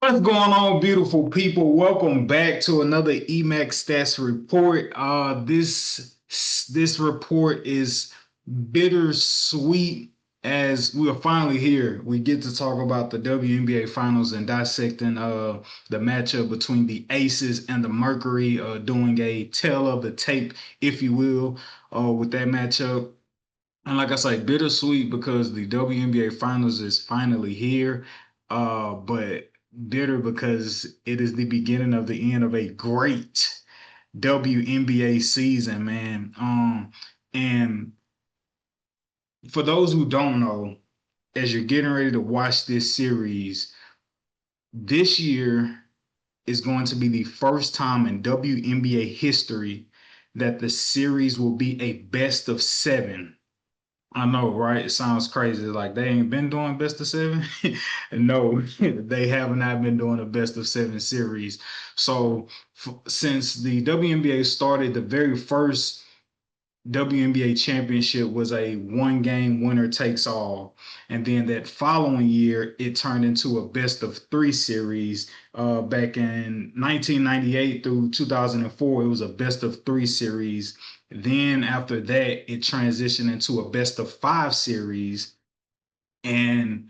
What's going on, beautiful people? Welcome back to another Emcstats report. This report is bittersweet as we are finally here. We get to talk about the WNBA finals and dissecting the matchup between the Aces and the Mercury, doing a tale of the tape, if you will, with that matchup. And like I say, bittersweet because the WNBA finals is finally here. But bitter because it is the beginning of the end of a great WNBA season, man. And for those who don't know, as you're getting ready to watch this series, this year is going to be the first time in WNBA history that the series will be a best of seven. I know, right? It sounds crazy. Like they ain't been doing best of seven. No, they have not been doing a best of seven series. So since the WNBA started, the very first WNBA championship was a one game winner takes all. And then that following year, it turned into a best of three series. Back in 1998 through 2004, it was a best of three series. Then after that, it transitioned into a best of five series. And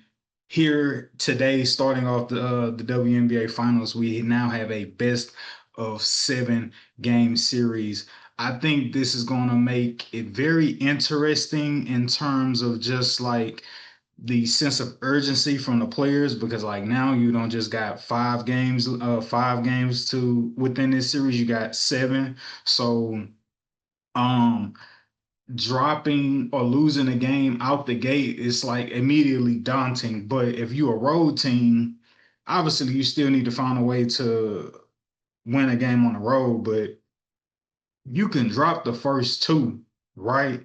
here today, starting off the WNBA finals, we now have a best of seven game series. I think this is going to make it very interesting in terms of just like the sense of urgency from the players because like now you don't just got five games to within this series, you got seven. So um dropping or losing a game out the gate is like immediately daunting. But if you're a road team, obviously you still need to find a way to win a game on the road, but you can drop the first two, right?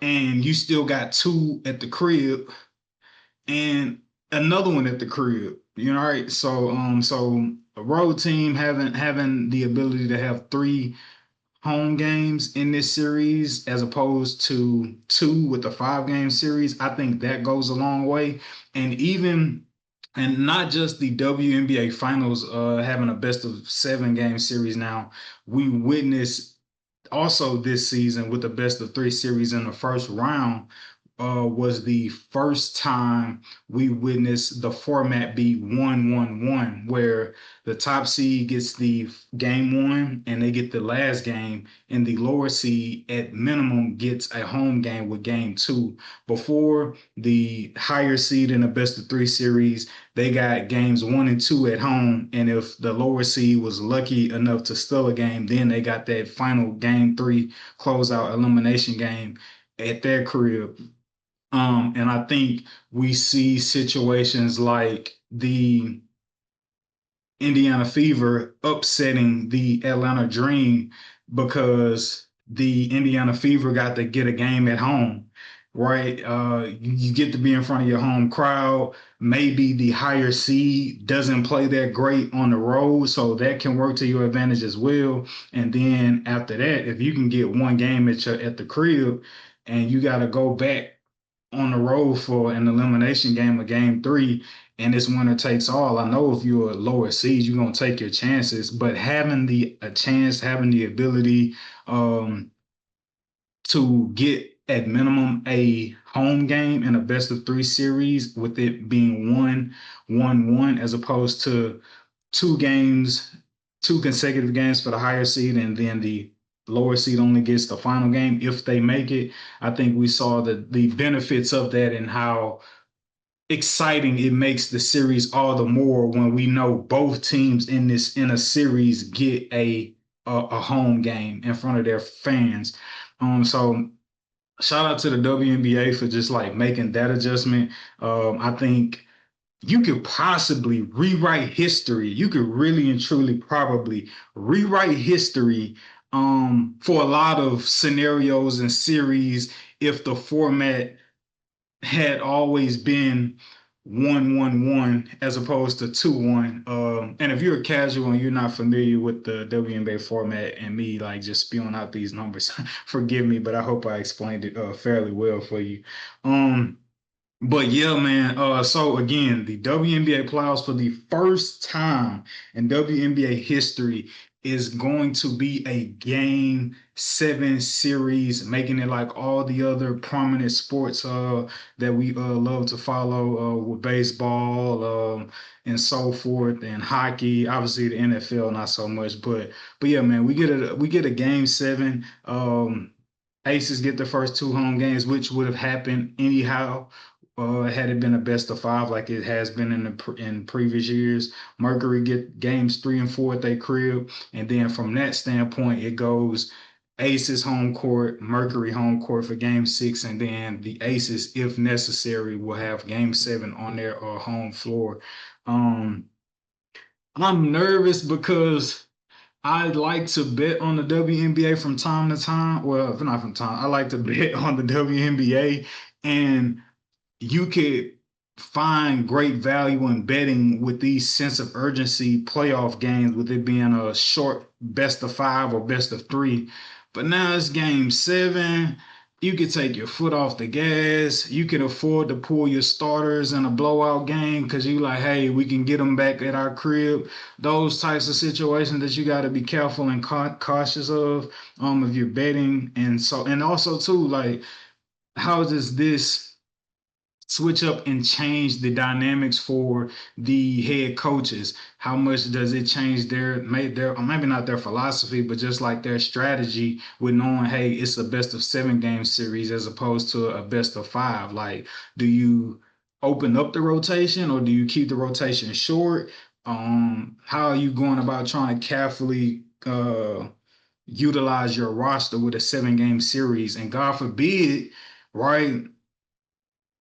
And you still got two at the crib and another one at the crib. You know, right? So a road team having the ability to have three home games in this series as opposed to two with the five-game series, I think that goes a long way. And even and not just the WNBA finals having a best of seven game series now, we witnessed also this season with the best of three series in the first round was the first time we witnessed the format be 1-1-1, where the top seed gets the game one and they get the last game, and the lower seed at minimum gets a home game with game two. Before the higher seed in the best of three series, they got games one and two at home, and if the lower seed was lucky enough to steal a game, then they got that final game three closeout elimination game at their crib. And I think we see situations like the Indiana Fever upsetting the Atlanta Dream because the Indiana Fever got to get a game at home, right? You get to be in front of your home crowd. Maybe the higher seed doesn't play that great on the road, so that can work to your advantage as well. And then after that, if you can get one game at the crib and you got to go back on the road for an elimination game of game three, and it's winner takes all. I know if you're a lower seed, you're gonna take your chances, but having the a chance, having the ability um, to get at minimum a home game in a best of three series, with it being 1-1-1, as opposed to two games, two consecutive games for the higher seed, and then the lower seed only gets the final game if they make it. I think we saw the benefits of that and how exciting it makes the series all the more when we know both teams in a series get a home game in front of their fans. So shout out to the WNBA for just like making that adjustment. I think you could possibly rewrite history. You could really and truly probably rewrite history for a lot of scenarios and series if the format had always been 1-1-1 as opposed to 2-1. And if you're a casual and you're not familiar with the WNBA format and me like just spewing out these numbers, forgive me, but I hope I explained it fairly well for you. Um, But yeah, man. So again, the WNBA playoffs for the first time in WNBA history is going to be a game 7 series, making it like all the other prominent sports that we love to follow with baseball and so forth and hockey. Obviously the NFL not so much, but yeah, man, we get a game 7. Aces get the first two home games, which would have happened anyhow had it been a best of 5 like it has been in previous years. Mercury get games 3 and 4 at their crib, and then from that standpoint, it goes Aces home court, Mercury home court for game 6, and then the Aces, if necessary, will have game 7 on their home floor. Um, I'm nervous because I like to bet on the WNBA from time to time. Well, if not from time, I like to bet on the WNBA, and you could find great value in betting with these sense of urgency playoff games, with it being a short best of 5 or best of 3. But now it's game 7. You could take your foot off the gas. You can afford to pull your starters in a blowout game because you like, hey, we can get them back at our crib. Those types of situations that you got to be careful and cautious of if you're betting. And also too, like, how does this switch up and change the dynamics for the head coaches? How much does it change or maybe not their philosophy, but just like their strategy with knowing, hey, it's a best of 7 game series as opposed to a best of 5? Like, do you open up the rotation or do you keep the rotation short? How are you going about trying to carefully utilize your roster with a 7 game series? And God forbid, right?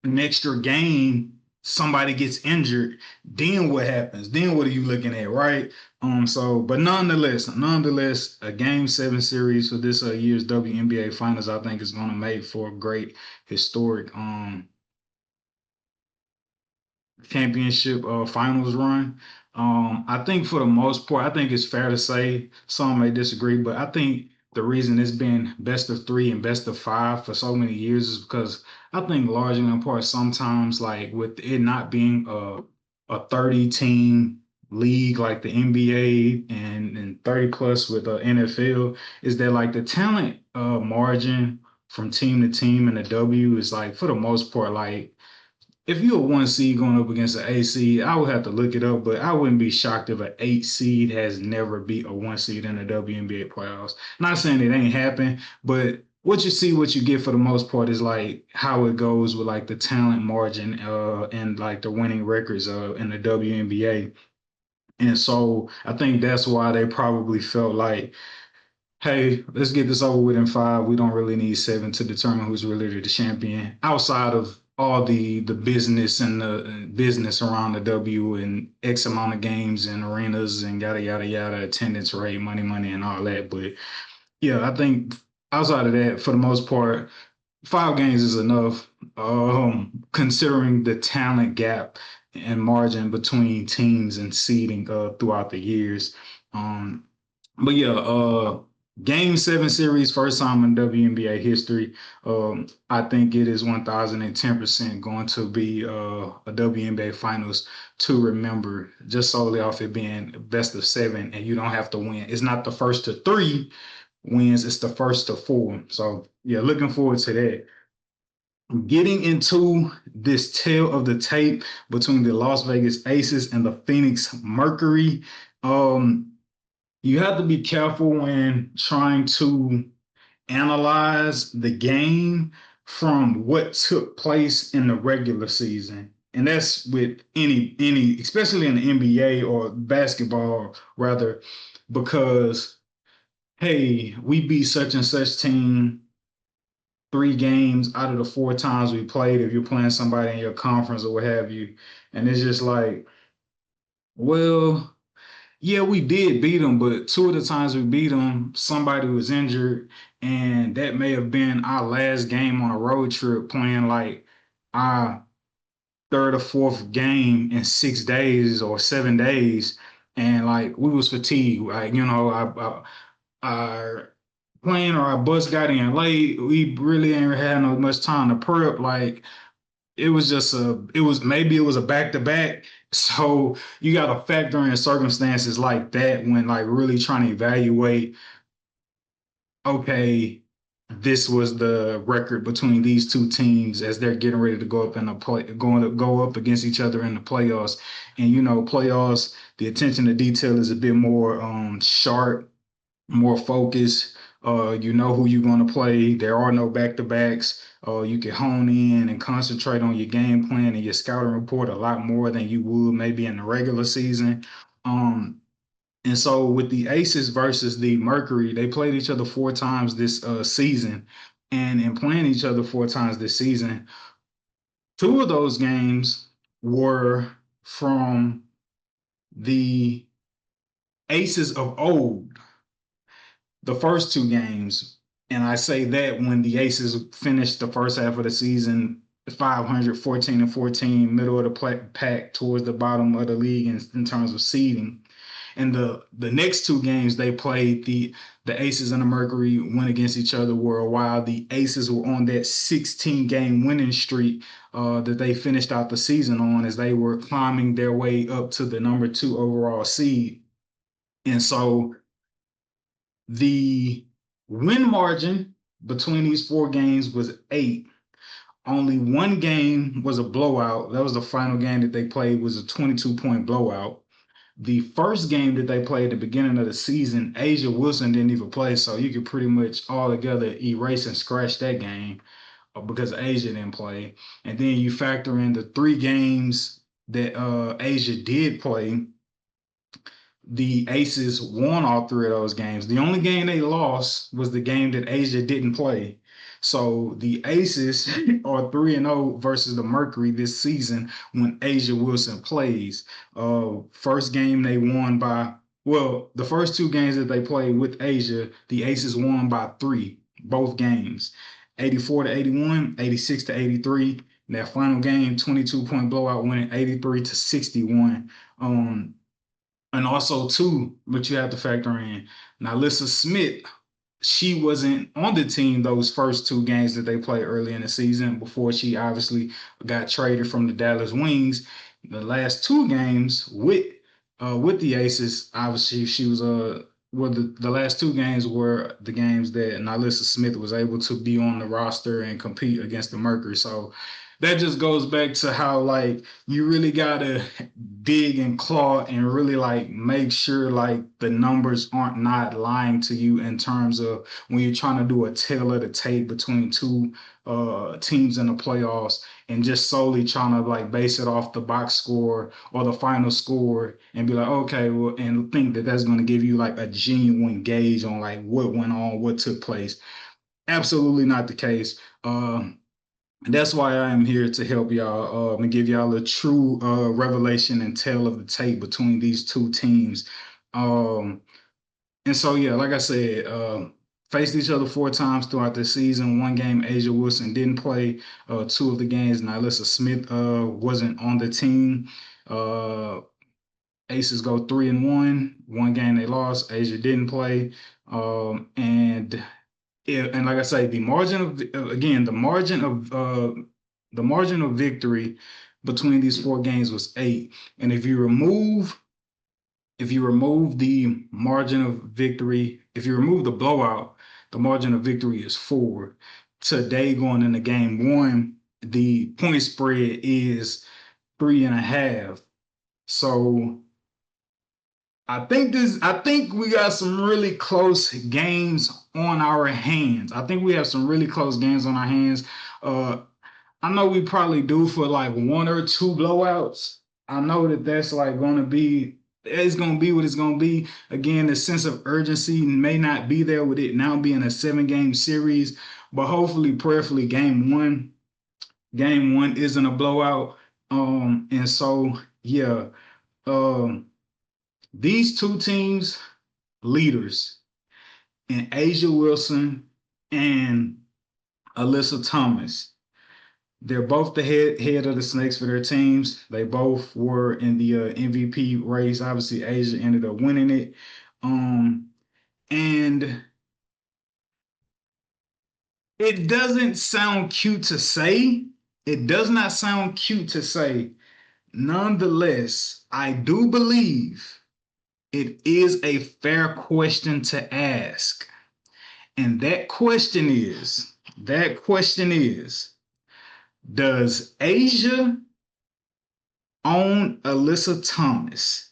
An extra game, somebody gets injured, then what happens? Then what are you looking at, right? But nonetheless, a game 7 series for this year's WNBA finals, I think is gonna make for a great historic championship finals run. I think for the most part, I think it's fair to say some may disagree, but I think the reason it's been best of 3 and best of 5 for so many years is because I think largely in part sometimes like with it not being a 30 team league like the NBA and 30 plus with the NFL is that like the talent margin from team to team in the W is like for the most part like if you're a 1 seed going up against an 8 seed, I would have to look it up, but I wouldn't be shocked if an 8 seed has never beat a 1 seed in the WNBA playoffs. Not saying it ain't happened, but what you see, what you get for the most part is like how it goes with like the talent margin and like the winning records in the WNBA. And so I think that's why they probably felt like, hey, let's get this over with in 5. We don't really need 7 to determine who's really the champion outside of all the business and the business around the W and X amount of games and arenas and yada yada yada, attendance rate, money, and all that. But yeah, I think outside of that, for the most part, 5 games is enough, considering the talent gap and margin between teams and seeding throughout the years. Um, but yeah, game 7 series, first time in WNBA history. I think it is 1010% going to be a WNBA finals to remember, just solely off it being best of 7, and you don't have to win. It's not the first to 3 wins, it's the first to 4. So yeah, looking forward to that. Getting into this tale of the tape between the Las Vegas Aces and the Phoenix Mercury. Um, you have to be careful when trying to analyze the game from what took place in the regular season. And that's with any, especially in the NBA or basketball, rather, because hey, we beat such and such team 3 games out of the 4 times we played. If you're playing somebody in your conference or what have you, and it's just like, well, yeah, we did beat them, but 2 of the times we beat them, somebody was injured, and that may have been our last game on a road trip playing like our third or fourth game in 6 days or 7 days, and like we was fatigued. Like our plane or our bus got in late. We really ain't had no much time to prep. Like it was just it was maybe it was a back to back. So you got to factor in circumstances like that when like really trying to evaluate, okay, this was the record between these two teams as they're getting ready to go up in the play, going to go up against each other in the playoffs. And playoffs, the attention to detail is a bit more sharp, more focused. You know who you're going to play. There are no back to backs. You can hone in and concentrate on your game plan and your scouting report a lot more than you would maybe in the regular season. Um, and so with the Aces versus the Mercury, they played each other four times this season. And in playing each other four times this season, two of those games were from the Aces of old, the first two games. And I say that when the Aces finished the first half of the season 500, 14-14, middle of the pack towards the bottom of the league in terms of seeding. And the next two games they played, the Aces and the Mercury went against each other were while the Aces were on that 16 game winning streak that they finished out the season on as they were climbing their way up to the number two overall seed. And so the win margin between these four games was 8. Only one game was a blowout. That was the final game that they played was a 22-point blowout. The first game that they played at the beginning of the season, Asia Wilson didn't even play, so you could pretty much all together erase and scratch that game because Asia didn't play. And then you factor in the three games that Asia did play, the Aces won all three of those games. The only game they lost was the game that Asia didn't play. So the Aces are 3-0 versus the Mercury this season when Asia Wilson plays. First game they won by, well, the first two games that they played with Asia, the Aces won by 3, both games. 84-81, 86-83. That final game, 22-point blowout winning 83-61. And also too, but you have to factor in now Alyssa Smith, she wasn't on the team those first two games that they played early in the season before she obviously got traded from the Dallas Wings. The last two games with the Aces, obviously she was well the last two games were the games that Nalissa Smith was able to be on the roster and compete against the Mercury. So that just goes back to how like you really gotta dig and claw and really like make sure like the numbers aren't not lying to you in terms of when you're trying to do a tail of the tape between two teams in the playoffs and just solely trying to like base it off the box score or the final score and be like, okay, well, and think that that's going to give you like a genuine gauge on like what went on, what took place. Absolutely not the case. That's why I am here to help y'all and give y'all a true revelation and tale of the tape between these two teams. Um, and so, yeah, like I said, faced each other four times throughout the season. One game, Asia Wilson didn't play. Two of the games, Nylissa Smith wasn't on the team. Uh, Aces go 3-1. One game they lost. Asia didn't play. And yeah, and like I say, the margin of again, the margin of victory between these four games was 8. And if you remove the margin of victory, if you remove the blowout, the margin of victory is 4. Today, going into game one, the point spread is 3.5. So I think we got some really close games on our hands. I think we have some really close games on our hands. Uh, I know we probably do for like one or two blowouts. I know that that's like going to be it's going to be what it's going to be. Again, the sense of urgency may not be there with it now being a 7 game series, but hopefully, prayerfully, game one isn't a blowout. And so yeah, um, these two teams leaders in Asia Wilson and Alyssa Thomas. They're both the head of the Snakes for their teams. They both were in the MVP race. Obviously, Asia ended up winning it. Um, and it doesn't sound cute to say, It does not sound cute to say. Nonetheless, I do believe it is a fair question to ask. And that question is, does Asia own Alyssa Thomas?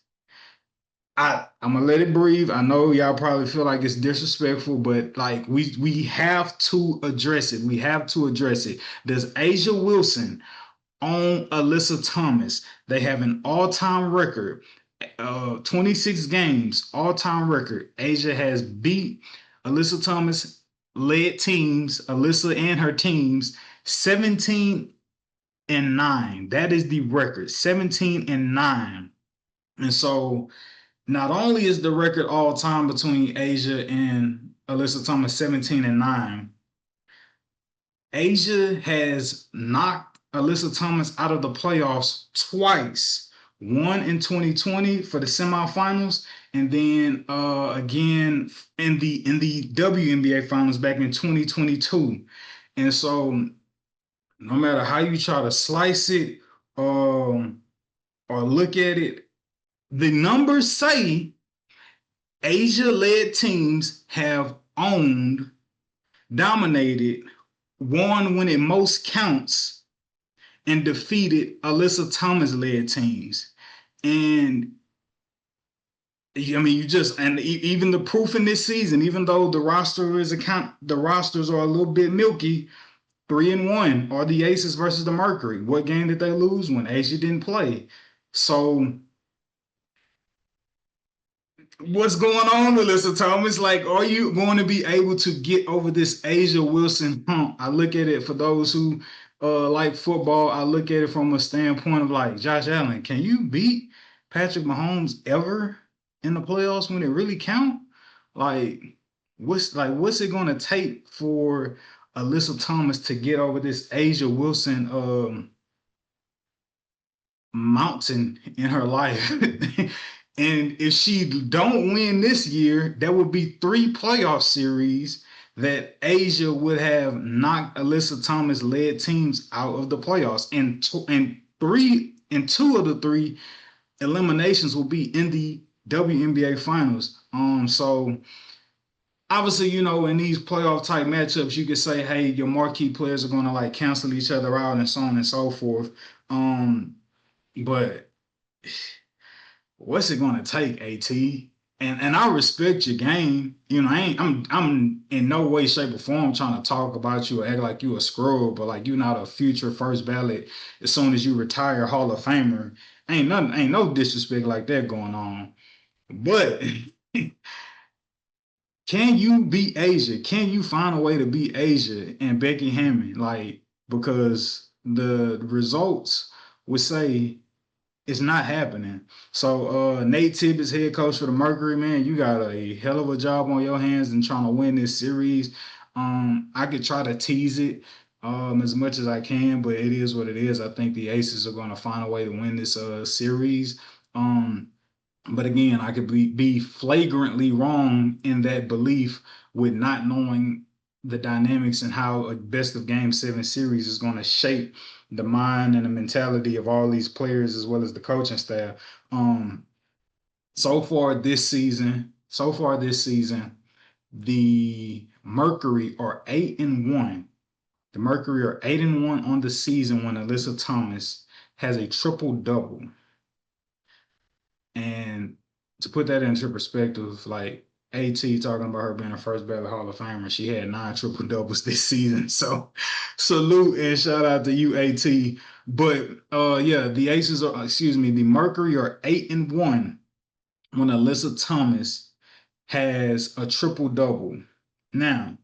I'm gonna let it breathe. I know y'all probably feel like it's disrespectful, but like we have to address it. We have to address it. Does Asia Wilson own Alyssa Thomas? They have an all-time record, 26 games, all-time record. Asia has beat Alyssa Thomas led teams, Alyssa and her teams, 17-9. That is the record, 17-9. And so not only is the record all time between Asia and Alyssa Thomas 17-9, Asia has knocked Alyssa Thomas out of the playoffs twice. One in 2020 for the semifinals, and then again in the WNBA finals back in 2022. And so, no matter how you try to slice it or look at it, the numbers say Asia-led teams have owned, dominated, won when it most counts, and defeated Alyssa Thomas-led teams. And I mean, even the proof in this season, even though the rosters are a little bit milky, 3-1 are the Aces versus the Mercury. What game did they lose? When Asia didn't play. So what's going on, Alyssa Thomas? Like, are you going to be able to get over this Asia Wilson hump? I look at it, for those who like football, I look at it from a standpoint of like, Josh Allen, can you beat Patrick Mahomes ever in the playoffs when it really count? Like, what's it going to take for Alyssa Thomas to get over this Asia Wilson mountain in her life? And if she don't win this year, there would be 3 playoff series that Asia would have knocked Alyssa Thomas led teams out of the playoffs, and 2 of the 3 eliminations will be in the WNBA finals. So obviously, in these playoff type matchups, you could say, hey, your marquee players are going to like cancel each other out and so on and so forth. But what's it going to take, AT? And I respect your game. I'm in no way, shape, or form trying to talk about you or act like you a scrub, but like you're not a future first ballot as soon as you retire Hall of Famer. Ain't no disrespect like that going on. But can you beat Asia? Can you find a way to beat Asia and Becky Hammond? Like, because the results would say it's not happening. So Nate Tibbetts, head coach for the Mercury, man, you got a hell of a job on your hands in trying to win this series. I could try to tease it as much as I can, but it is what it is. I think the Aces are going to find a way to win this series. But again, I could be flagrantly wrong in that belief with not knowing the dynamics and how a best of game 7 series is going to shape the mind and the mentality of all these players as well as the coaching staff. So far this season, the Mercury are 8-1. The Mercury are 8-1 on the season when Alyssa Thomas has a triple double. And to put that into perspective, like AT talking about her being a first ballot Hall of Famer, she had 9 triple doubles this season. So salute and shout out to you, AT. But yeah, the Mercury are 8-1 when Alyssa Thomas has a triple double. Now,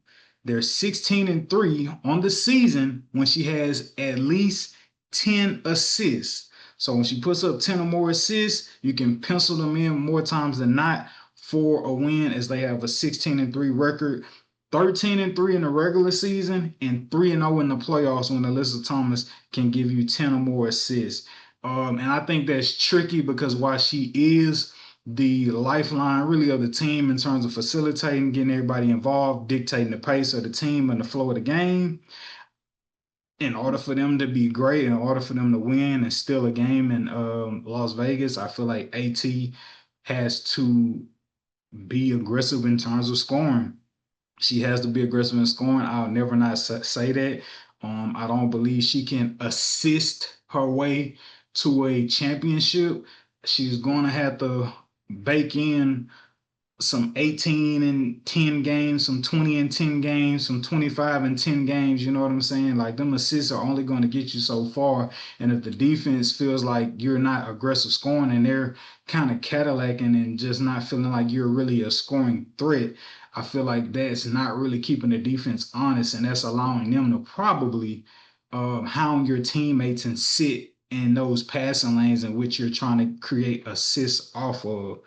they're 16-3 on the season when she has at least 10 assists. So when she puts up 10 or more assists, you can pencil them in more times than not for a win, as they have a 16-3 record, 13-3 in the regular season, and 3-0 in the playoffs when Alyssa Thomas can give you 10 or more assists. And I think that's tricky because while she is the lifeline really of the team in terms of facilitating, getting everybody involved, dictating the pace of the team and the flow of the game, in order for them to be great, in order for them to win and steal a game in Las Vegas, I feel like AT has to be aggressive in terms of scoring. She has to be aggressive in scoring. I'll never not say that. I don't believe she can assist her way to a championship. She's going to have to bake in some 18 and 10 games, some 20 and 10 games, some 25 and 10 games. You know what I'm saying? Like them assists are only going to get you so far. And if the defense feels like you're not aggressive scoring and they're kind of Cadillacing and just not feeling like you're really a scoring threat, I feel like that's not really keeping the defense honest, and that's allowing them to probably hound your teammates and sit in those passing lanes in which you're trying to create assists off of.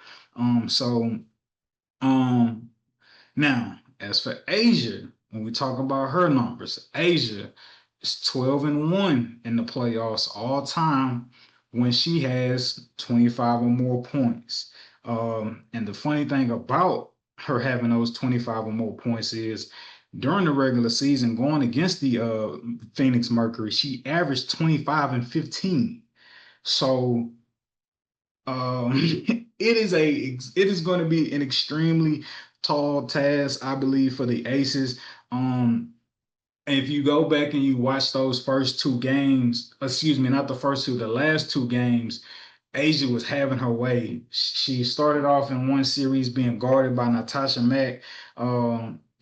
So um, Now, as for Asia, when we talk about her numbers, Asia is 12-1 in the playoffs all time when she has 25 or more points. And the funny thing about her having those 25 or more points is during the regular season, going against the Phoenix Mercury, she averaged 25 and 15. So it is going to be an extremely tall task, I believe, for the Aces. If you go back and you watch those first two games, excuse me, not the first two, the last two games, Asia was having her way. She started off in one series being guarded by Natasha Mack.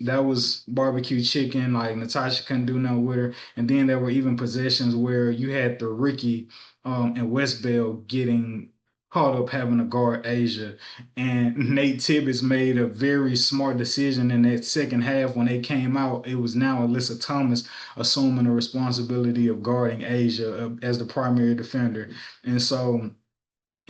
That was barbecue chicken. Like Natasha couldn't do nothing with her. And then there were even possessions where you had the Ricky and West Bell getting caught up having to guard Asia. And Nate Tibbetts made a very smart decision in that second half when they came out. It was now Alyssa Thomas assuming the responsibility of guarding Asia as the primary defender. And so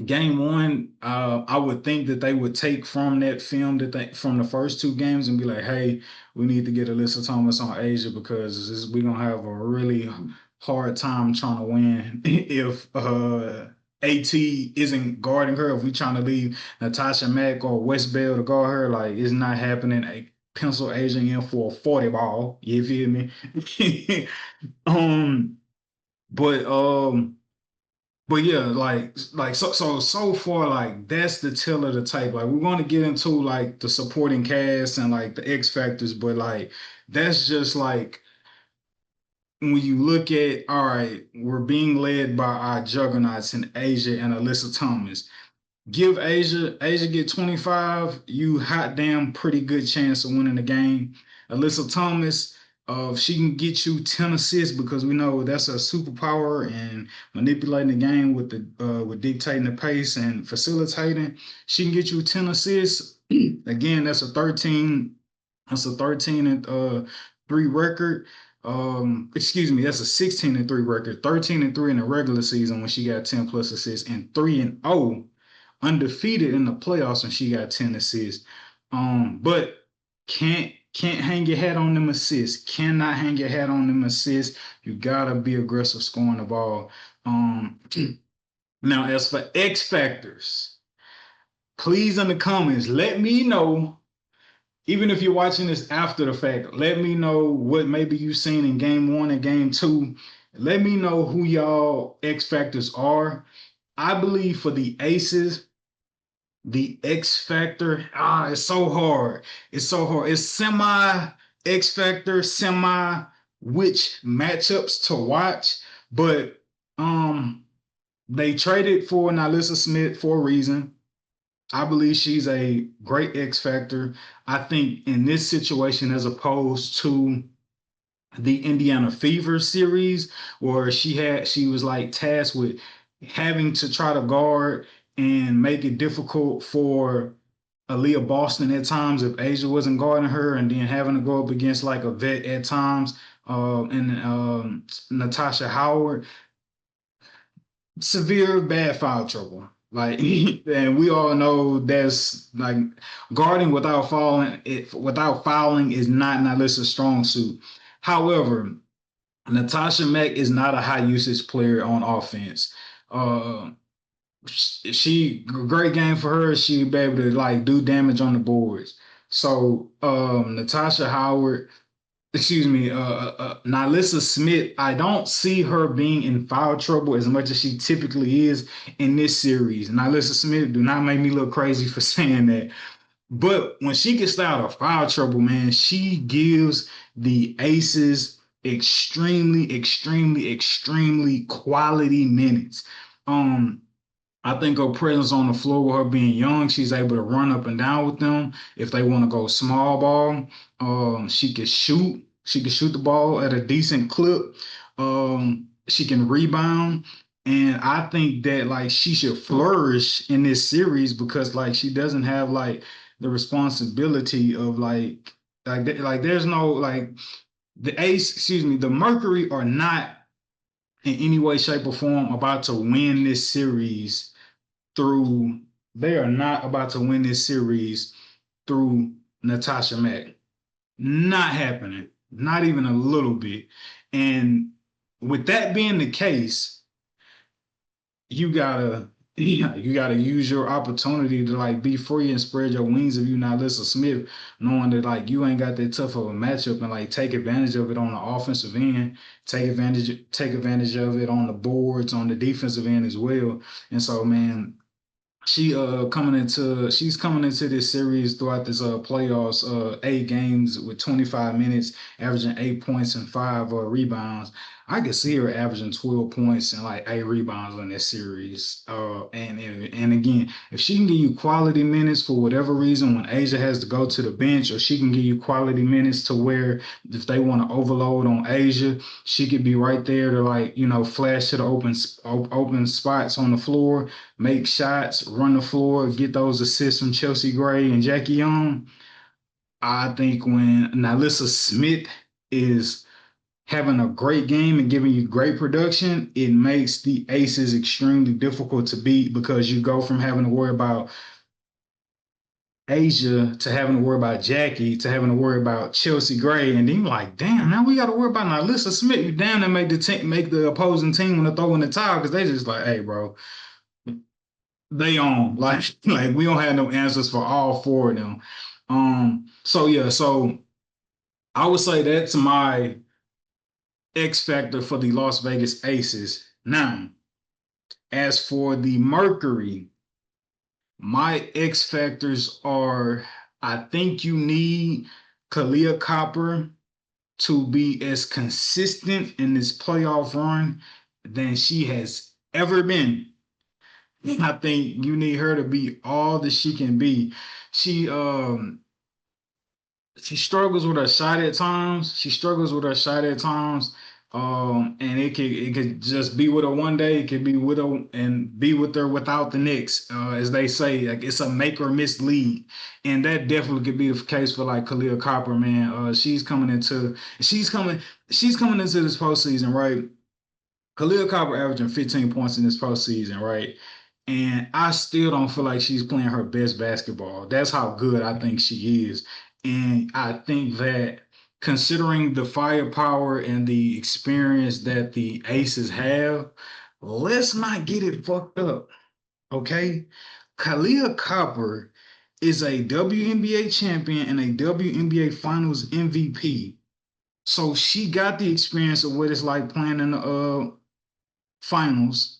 game one, I would think that they would take from that film that they from the first two games and be like, hey, we need to get Alyssa Thomas on Asia because we're gonna have a really hard time trying to win if AT isn't guarding her. If we trying to leave Natasha Mack or West Bell to guard her, like it's not happening. Pencil Asia in for a 40 ball. You feel me? um, but yeah, so far, like that's the tale of the tape. Like we're going to get into like the supporting cast and like the X factors, but like that's just like when you look at all right, we're being led by our juggernauts in Asia and Alyssa Thomas. Give Asia get 25, you hot damn pretty good chance of winning the game. Alyssa Thomas, she can get you 10 assists because we know that's a superpower and manipulating the game with dictating the pace and facilitating. She can get you 10 assists. Again, that's a 13 and 3 record. Excuse me, that's a 16 and 3 record, 13 and 3 in the regular season when she got 10 plus assists, and 3 and 0 undefeated in the playoffs when she got 10 assists. But can't hang your hat on them assists. Cannot hang your hat on them assists. You gotta be aggressive scoring the ball. Um, Now as for X factors, please in the comments let me know. Even if you're watching this after the fact, let me know what maybe you've seen in game one and game two. Let me know who y'all X factors are. I believe for the Aces, the X Factor, it's so hard. It's so hard. It's semi X Factor, semi which matchups to watch, but um they traded for Nalissa Smith for a reason. I believe she's a great X Factor. I think in this situation, as opposed to the Indiana Fever series, where she was like tasked with having to try to guard and make it difficult for Aaliyah Boston at times if Asia wasn't guarding her, and then having to go up against like a vet at times, and Natasha Howard, severe bad foul trouble. Like, and we all know that's like guarding without fouling is not Nalissa's strong suit. However, Natasha Mack is not a high usage player on offense. Uh, she great game for her. She'd be able to like do damage on the boards. So Natasha Howard, excuse me, Nylissa Smith, I don't see her being in foul trouble as much as she typically is in this series. Nylissa Smith, do not make me look crazy for saying that. But when she gets out of foul trouble, man, she gives the Aces extremely quality minutes. Um, I think her presence on the floor with her being young, she's able to run up and down with them. If they want to go small ball, she can shoot. She can shoot the ball at a decent clip. She can rebound. And I think that like she should flourish in this series because like she doesn't have like the responsibility of like there's no like the Ace, excuse me, the Mercury are not in any way, shape, or form about to win this series through they are not about to win this series through Natasha Mack. Not happening. Not even a little bit. And with that being the case, you gotta you gotta use your opportunity to like be free and spread your wings if you're not Lissa Smith, knowing that like you ain't got that tough of a matchup and like take advantage of it on the offensive end, take advantage of it on the boards, on the defensive end as well. And so man, she's coming into this series throughout this playoffs 8 games with 25 minutes, averaging 8 points and five rebounds. I could see her averaging 12 points and like 8 rebounds in this series. And again, if she can give you quality minutes for whatever reason when Asia has to go to the bench, or she can give you quality minutes to where if they want to overload on Asia, she could be right there to like flash to the open spots on the floor, make shots, run the floor, get those assists from Chelsea Gray and Jackie Young. I think when Nylissa Smith is having a great game and giving you great production, it makes the Aces extremely difficult to beat because you go from having to worry about Asia to having to worry about Jackie to having to worry about Chelsea Gray, and then you're like, damn, now we got to worry about Nylissa Smith. You damn that make the opposing team want to throw in the towel because they just like, hey, bro, they own like we don't have no answers for all four of them. So yeah, so I would say that's my X factor for the Las Vegas Aces. Now, as for the Mercury, my X factors are I think you need Kalia Copper to be as consistent in this playoff run than she has ever been. I think you need her to be all that she can be. She um she struggles with her shot at times. She struggles with her shot at times. And it could just be with her one day. It could be with her and be with her without the next. As they say, like it's a make or miss lead, and that definitely could be the case for like Khalil Copper, man. She's coming into this postseason, right? Khalil Copper averaging 15 points in this postseason, right? And I still don't feel like she's playing her best basketball. That's how good I think she is. And I think that considering the firepower and the experience that the Aces have, let's not get it fucked up, okay? Kalia Copper is a WNBA champion and a WNBA Finals MVP. So she got the experience of what it's like playing in the finals,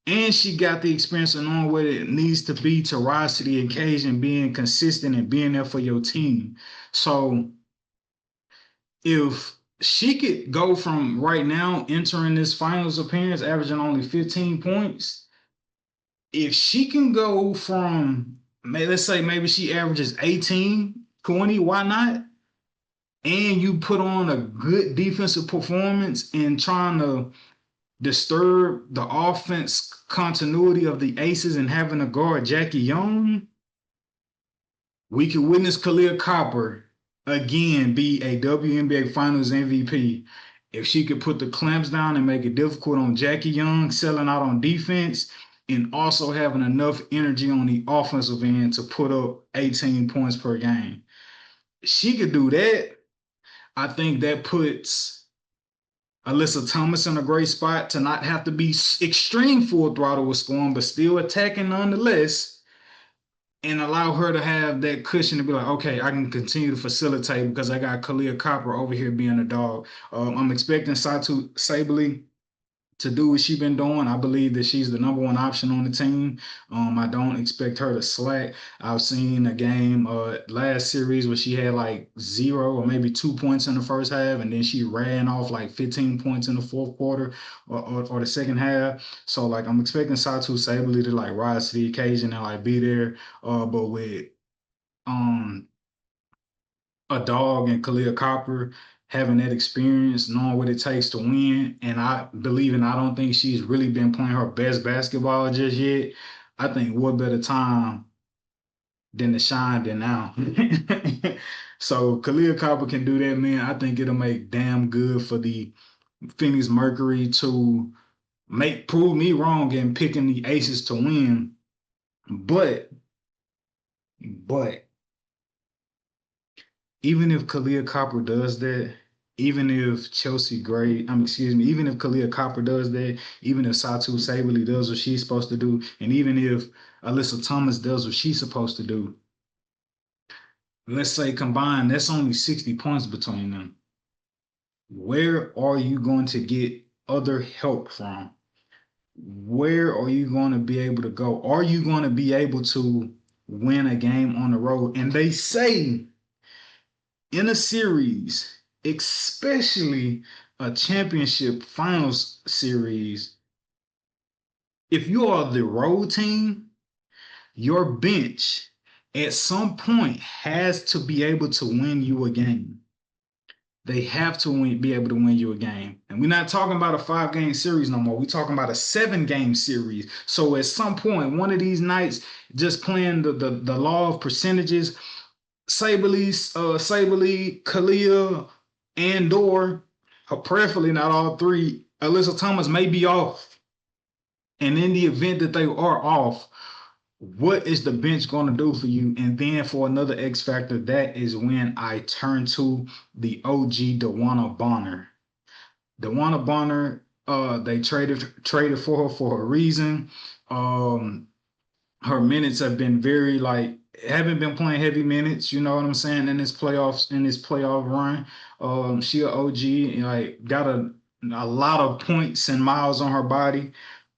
and she got the experience of knowing what it needs to be to rise to the occasion, being consistent and being there for your team. So if she could go from right now entering this finals appearance, averaging only 15 points, if she can go from, let's say maybe she averages 18, 20, why not? And you put on a good defensive performance in trying to disturb the offense continuity of the Aces and having to guard Jackie Young, we could witness Khalil Copper again be a WNBA Finals MVP. If she could put the clamps down and make it difficult on Jackie Young, selling out on defense, and also having enough energy on the offensive end to put up 18 points per game. She could do that. I think that puts Alyssa Thomas in a great spot to not have to be extreme full throttle with scoring, but still attacking nonetheless. and allow her to have that cushion to be like, okay, I can continue to facilitate because I got Kalia Copper over here being a dog. I'm expecting Satu Sabley to do what she's been doing. I believe that she's the number one option on the team. I don't expect her to slack. I've seen a game last series where she had like 0 or maybe 2 points in the first half, and then she ran off like 15 points in the fourth quarter or the second half. So like I'm expecting Satu Sabley to like rise to the occasion and like be there. But with um a dog and Kalia Copper having that experience, knowing what it takes to win, and I believe and I don't think she's really been playing her best basketball just yet. I think what better time than to shine than now. So Kalia Copper can do that, man. I think it'll make damn good for the Phoenix Mercury to make prove me wrong in picking the Aces to win. But but even if Kalia Copper does that, even if Chelsea Gray, excuse me, even if Kalia Copper does that, even if Satu Sabley does what she's supposed to do, and even if Alyssa Thomas does what she's supposed to do, let's say combined, that's only 60 points between them. Where are you going to get other help from? Where are you going to be able to go? Are you going to be able to win a game on the road? And they say in a series, especially a championship finals series, if you are the road team, your bench at some point has to be able to win you a game. They have to be able to win you a game. And we're not talking about a 5-game series no more. We're talking about a 7-game series. So at some point, one of these nights, just playing the law of percentages, Sabley, Kalia, and Dor, prayerfully not all three. Alyssa Thomas may be off. And in the event that they are off, what is the bench going to do for you? And then for another X factor, that is when I turn to the OG DeWanna Bonner. DeWanna Bonner, they traded for her for a reason. Um, Her minutes have been very like haven't been playing heavy minutes, you know what I'm saying, in this playoff run. She a OG, like got a lot of points and miles on her body,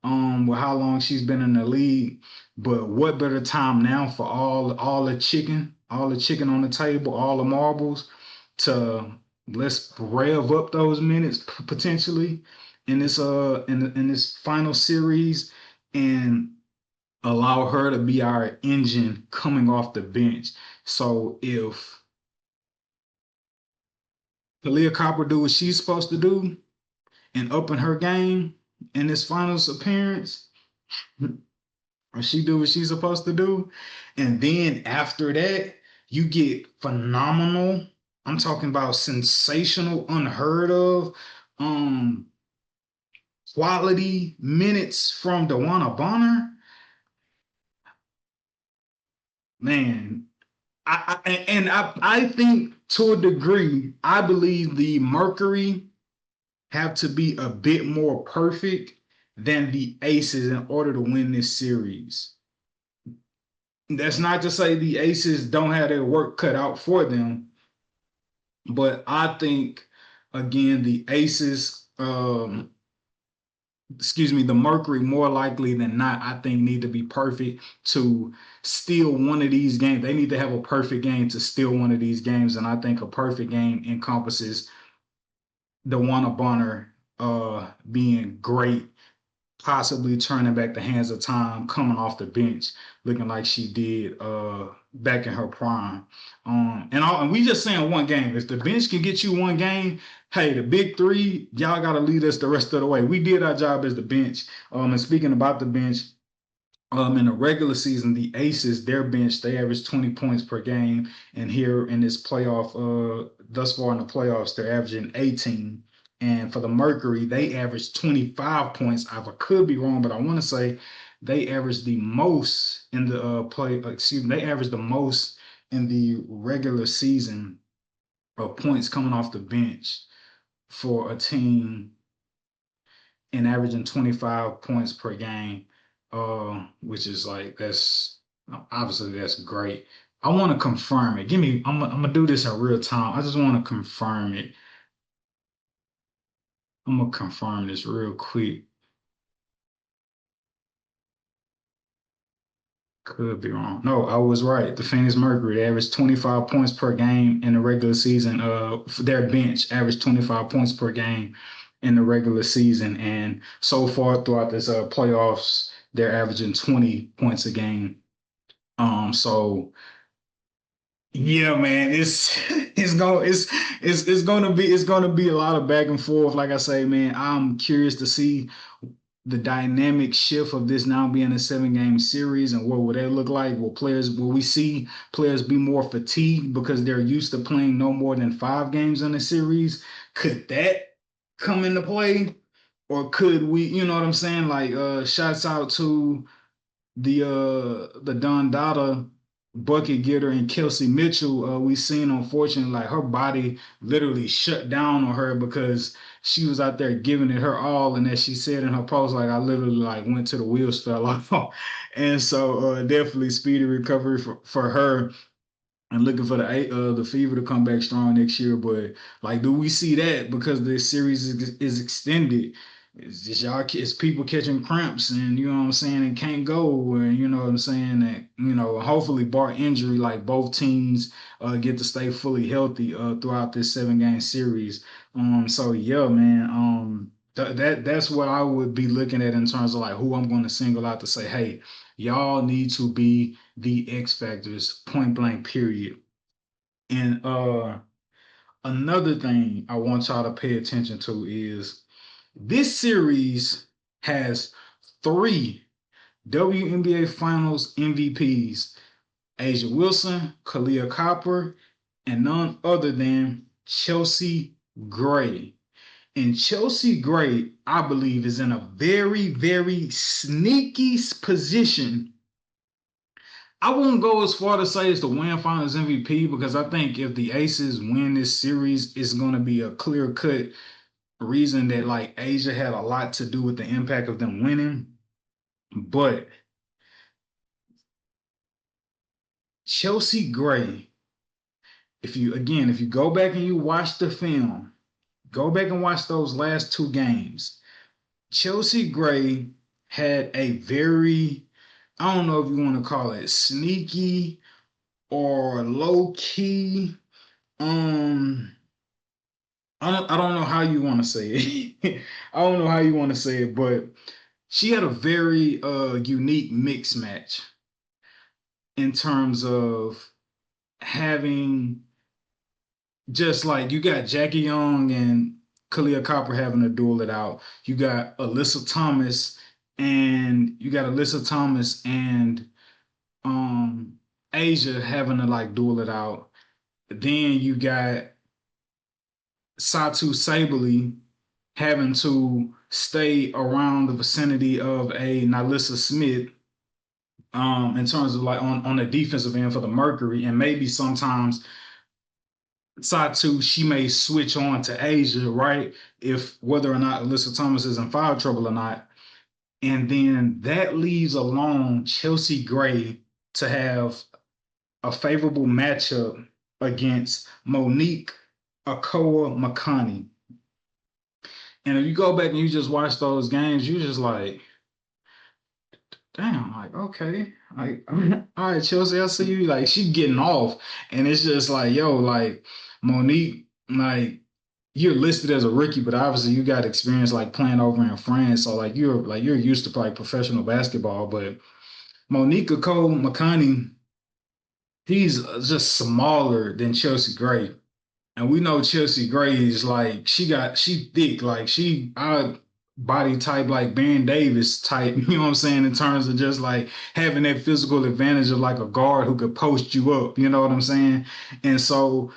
with how long she's been in the league. But what better time now for all the chicken on the table, all the marbles to let's rev up those minutes potentially in this in this final series and allow her to be our engine coming off the bench. So if Kalia Copper do what she's supposed to do and up in her game in this finals appearance, or she do what she's supposed to do, and then after that, you get phenomenal. I'm talking about sensational, unheard of, um, quality minutes from DeWanna Bonner. Man, I think to a degree, I believe the Mercury have to be a bit more perfect than the Aces in order to win this series. That's not to say the Aces don't have their work cut out for them, but I think again the Aces, excuse me, the Mercury more likely than not, I think need to be perfect to steal one of these games. They need to have a perfect game to steal one of these games, and I think a perfect game encompasses the DeWanna Bonner being great, possibly turning back the hands of time, coming off the bench, looking like she did back in her prime. And we just saying one game. If the bench can get you one game, hey, the big three, y'all got to lead us the rest of the way. We did our job as the bench. And speaking about the bench, in the regular season, the Aces, their bench, they average 20 points per game. And here in this playoff, thus far in the playoffs, they're averaging 18. And for the Mercury, they average 25 points. I could be wrong, but I want to say they average the most in the excuse me, they average the most in the regular season of points coming off the bench for a team and averaging 25 points per game, which is like Obviously, that's great. I want to confirm it. Give me, I'm gonna do this in real time. I just want to confirm it. I'm gonna confirm this real quick. Could be wrong. No, I was right. The Phoenix Mercury, they averaged 25 points per game in the regular season. Their bench averaged 25 points per game in the regular season, and so far throughout this playoffs, they're averaging 20 points a game. So yeah, man, it's gonna be a lot of back and forth. Like I say, man, I'm curious to see the dynamic shift of this now being a 7 game series and what would that look like? Will we see players be more fatigued because they're used to playing no more than 5 games in a series? Could that come into play? Or could we, you know what I'm saying? Like shouts out to the Don Dada bucket getter and Kelsey Mitchell. We seen unfortunately like her body literally shut down on her because she was out there giving it her all, and as she said in her post, like I literally like went to the wheels fell off, and so definitely speedy recovery for her and looking for the Fever to come back strong next year. But like, do we see that because the series is extended? Is people catching cramps and you know what I'm saying and can't go and you know what I'm saying that hopefully bar injury like both teams get to stay fully healthy throughout this 7 game series. So yeah, man. That's what I would be looking at in terms of like who I'm going to single out to say, hey, y'all need to be the X factors, point blank, period. And another thing I want y'all to pay attention to is this series has three WNBA Finals MVPs: Asia Wilson, Kalia Copper, and none other than Chelsea Gray. And Chelsea Gray, I believe, is in a very, very sneaky position. I wouldn't go as far to say it's the win finals MVP because I think if the Aces win this series, it's going to be a clear cut reason that like Asia had a lot to do with the impact of them winning. But Chelsea Gray, if you go back and you watch the film, go back and watch those last 2 games. Chelsea Gray had a very, I don't know if you want to call it sneaky or low key. Um, I don't know how you want to say it. I don't know how you want to say it, but she had a very unique mix match in terms of having just like you got Jackie Young and Kalia Copper having to duel it out. You got Alyssa Thomas and um Asia having to like duel it out. Then you got Satu Saberly having to stay around the vicinity of a Nalissa Smith in terms of like on the defensive end for the Mercury, and maybe sometimes Satu she may switch on to Asia, right? If whether or not Alyssa Thomas is in foul trouble or not. And then that leaves alone Chelsea Gray to have a favorable matchup against Monique Akoa Makani. And if you go back and you just watch those games, you just like, damn, like, okay. Like, all right, Chelsea, I see you. Like, she getting off. And it's just like, yo, like, Monique, like, you're listed as a rookie, but obviously you got experience like playing over in France. So like you're used to probably professional basketball. But Monica Cole McConney, he's just smaller than Chelsea Gray. And we know Chelsea Gray is like she thick, like she our body type like Baron Davis type, you know what I'm saying, in terms of just like having that physical advantage of like a guard who could post you up, you know what I'm saying? And so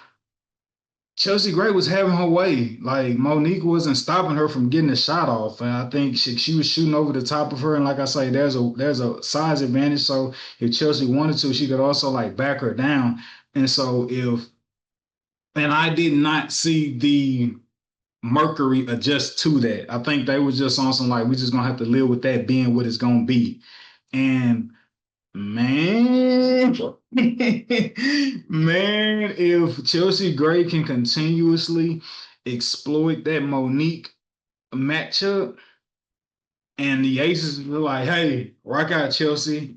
Chelsea Gray was having her way. Like Monique wasn't stopping her from getting a shot off. And I think she was shooting over the top of her. And like I say, there's a size advantage. So if Chelsea wanted to, she could also like back her down. And so if and I did not see the Mercury adjust to that. I think they was just on some like we just gonna have to live with that being what it's gonna be. And man, Man, if Chelsea Gray can continuously exploit that Monique matchup, and the Aces were like, "Hey, rock out, Chelsea."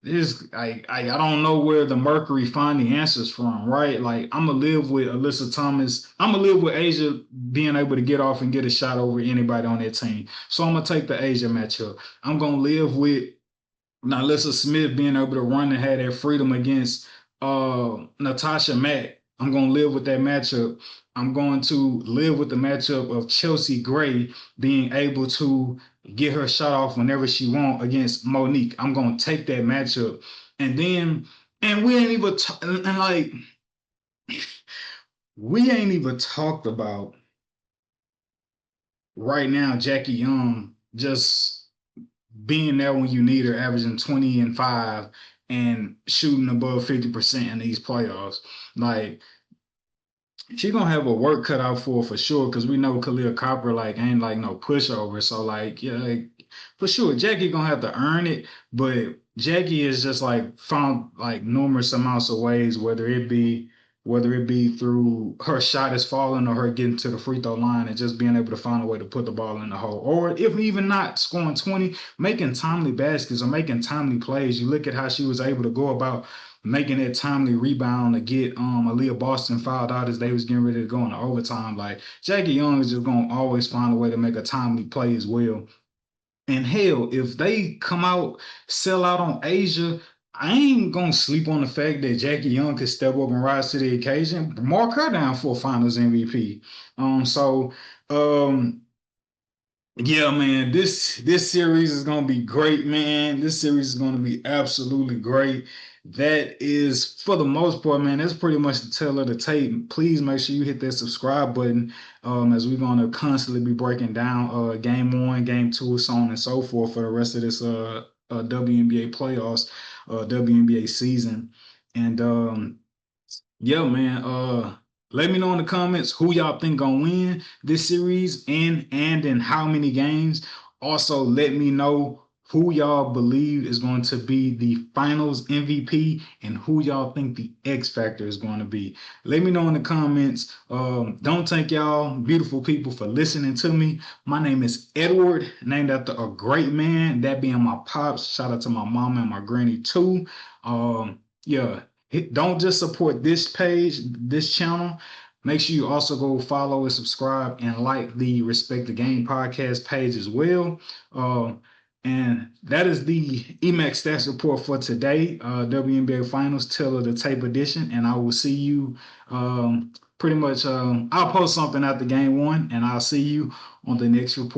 This I don't know where the Mercury find the answers from, right? Like I'm gonna live with Alyssa Thomas. I'm gonna live with Asia being able to get off and get a shot over anybody on that team. So I'm gonna take the Asia matchup. I'm gonna live with now, Alyssa Smith being able to run and have that freedom against Natasha Mack, I'm going to live with that matchup. I'm going to live with the matchup of Chelsea Gray being able to get her shot off whenever she wants against Monique. I'm going to take that matchup. And then, and we ain't even, and like, we ain't even talked about right now Jackie Young just being there when you need her, averaging 20 and 5 and shooting above 50% in these playoffs. Like she gonna have a work cut out for sure because we know Khalil Copper like ain't like no pushover. So like yeah, like, for sure Jackie gonna have to earn it, but Jackie is just like found like numerous amounts of ways, whether it be through her shot is falling or her getting to the free throw line and just being able to find a way to put the ball in the hole. Or if even not scoring 20, making timely baskets or making timely plays. You look at how she was able to go about making that timely rebound to get Aaliyah Boston fouled out as they was getting ready to go into overtime. Like Jackie Young is just gonna always find a way to make a timely play as well. And hell, if they come out sell out on Asia, I ain't gonna sleep on the fact that Jackie Young could step up and rise to the occasion. Mark her down for a Finals MVP. So yeah, man, this series is gonna be great, man. This series is gonna be absolutely great. That is, for the most part, man. That's pretty much the tale of the tape. Please make sure you hit that subscribe button, as we're gonna constantly be breaking down game one, game two, so on and so forth for the rest of this WNBA playoffs, WNBA season, and yeah, man. Let me know in the comments who y'all think gonna win this series and in how many games. Also, let me know who y'all believe is going to be the finals MVP and who y'all think the X factor is going to be. Let me know in the comments. Don't thank y'all, beautiful people, for listening to me. My name is Edward, named after a great man, that being my pops. Shout out to my mama and my granny too. Yeah, don't just support this page, this channel. Make sure you also go follow and subscribe and like the Respect the Game podcast page as well. Uh, and that is the Emcstats report for today, WNBA Finals Tale of the Tape edition. And I will see you pretty much. I'll post something after game one, and I'll see you on the next report.